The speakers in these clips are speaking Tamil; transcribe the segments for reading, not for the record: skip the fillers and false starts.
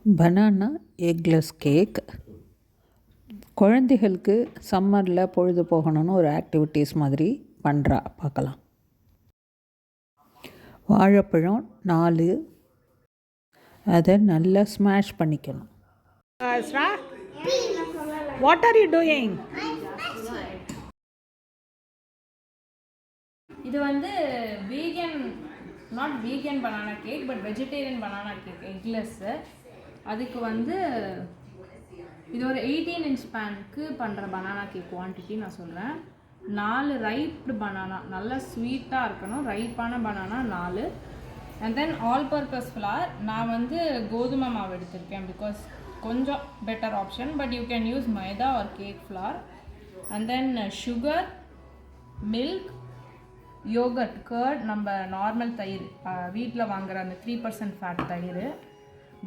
பனானா எக்லெஸ் கேக் குழந்தைகளுக்கு சம்மரில் பொழுது போகணும்னு ஒரு ஆக்டிவிட்டீஸ் மாதிரி பண்ணுறா பார்க்கலாம். வாழைப்பழம் 4, அதை நல்லா ஸ்மாஷ் பண்ணிக்கணும். What are you doing? இது வந்து vegan not vegan banana cake but vegetarian banana cake eggless. அதுக்கு வந்து இது ஒரு 18 inch பேனுக்கு பண்ணுற பனானா கேக் குவான்டிட்டி நான் சொல்கிறேன். 4 ரைப்டு பனானா, நல்லா ஸ்வீட்டாக இருக்கணும், ரைப்பான banana 4. And then all purpose flour. நான் வந்து கோதுமை மாவு எடுத்திருக்கேன் பிகாஸ் கொஞ்சம் better option, but you can use maida or cake flour. And then sugar, milk, yogurt, curd, நம்ம நார்மல் தயிர் வீட்டில் வாங்குகிற அந்த 3% ஃபேட் தயிர்,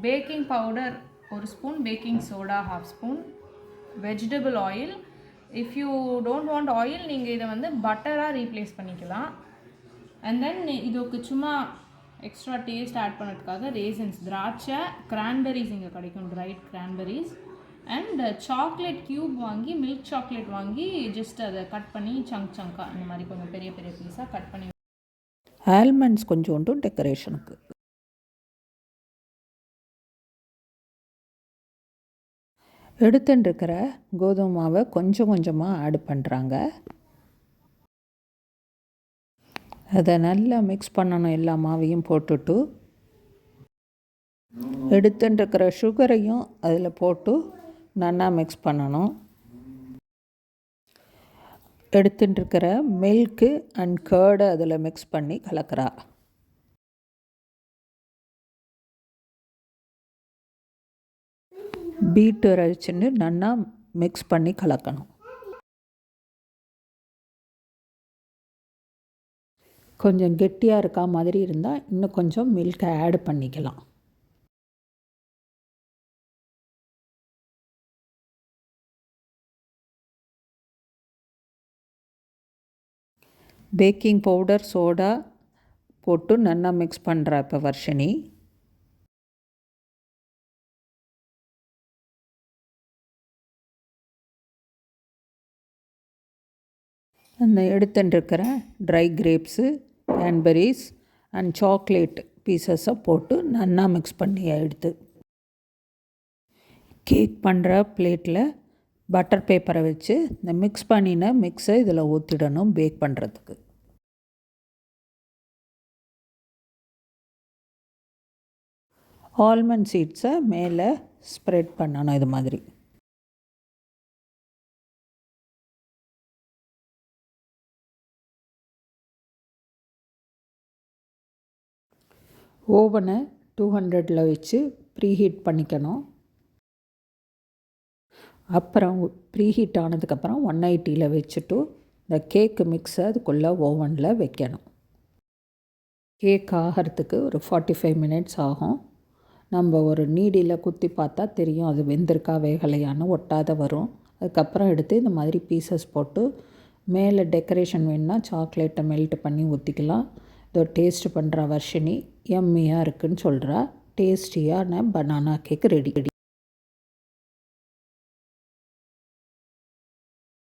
baking powder 1 spoon, baking soda 1/2 spoon, vegetable oil. If you don't want oil நீங்கள் இதை வந்து பட்டராக ரீப்ளேஸ் பண்ணிக்கலாம். அண்ட் தென் இதுக்கு சும்மா எக்ஸ்ட்ரா டேஸ்ட் ஆட் பண்ணுறதுக்காக ரேசன்ஸ், திராட்சை, கிரான்பெரிஸ் இங்கே கிடைக்கும், dried cranberries, and chocolate cube வாங்கி, மில்க் சாக்லேட் வாங்கி ஜஸ்ட் அதை கட் பண்ணி சங்காக இந்த மாதிரி கொஞ்சம் பெரிய பெரிய பீஸாக கட் பண்ணி. ஆல்மண்ட்ஸ் கொஞ்சோண்டு டெக்கரேஷனுக்கு. எடுத்துட்டுருக்கிற கோதுமை மாவை கொஞ்சம் கொஞ்சமாக ஆட் பண்ணுறாங்க. அதை நல்லா மிக்ஸ் பண்ணணும், எல்லா மாவையும் போட்டுட்டு எடுத்துட்டுருக்கிற சுகரையும் அதில் போட்டு நல்லா மிக்ஸ் பண்ணணும். எடுத்துட்டுருக்கிற மில்க்கு அண்ட் கர்டை அதில் மிக்ஸ் பண்ணி கலக்கிறா. பீட்டர் அடிச்சுட்டு நல்லா மிக்ஸ் பண்ணி கலக்கணும். கொஞ்சம் கெட்டியாக இருக்கா மாதிரி இருந்தால் இன்னும் கொஞ்சம் மில்கை ஆட் பண்ணிக்கலாம். பேக்கிங் பவுடர், சோடா போட்டு நல்லா மிக்ஸ் பண்ணுறா இப்போ வர்ஷினி. அந்த எடுத்துட்டுருக்கிற ட்ரை கிரேப்ஸு, கேன்பெரிஸ் அண்ட் சாக்லேட் பீசஸை போட்டு நல்லா மிக்ஸ் பண்ணி எடுத்து கேக் பண்ணுற பிளேட்டில் பட்டர் பேப்பரை வச்சு இந்த மிக்ஸ் பண்ணின மிக்ஸை இதில் ஊற்றிடணும் பேக் பண்ணுறதுக்கு. ஆல்மண்ட் சீட்ஸை மேலே ஸ்ப்ரெட் பண்ணணும் இது மாதிரி. ஓவனை 200 வச்சு ப்ரீஹீட் பண்ணிக்கணும். அப்புறம் ப்ரீஹீட் ஆனதுக்கப்புறம் 180 வச்சுட்டு இந்த கேக்கு மிக்ஸை அதுக்குள்ளே ஓவனில் வைக்கணும். கேக் ஆகிறதுக்கு ஒரு 45 minutes ஆகும். நம்ம ஒரு நீடியில் குத்தி பார்த்தா தெரியும் அது வெந்திருக்கா வேகலையான்னு, ஒட்டாத வரும். அதுக்கப்புறம் எடுத்து இந்த மாதிரி பீசஸ் போட்டு மேலே டெக்கரேஷன் வேணுன்னா சாக்லேட்டை மெல்ட் பண்ணி ஊற்றிக்கலாம். இதோ டேஸ்ட் பண்ணுற வர்ஷினி எம்மியாக இருக்குதுன்னு சொல்கிறா. டேஸ்டியான பனானா கேக் ரெடி.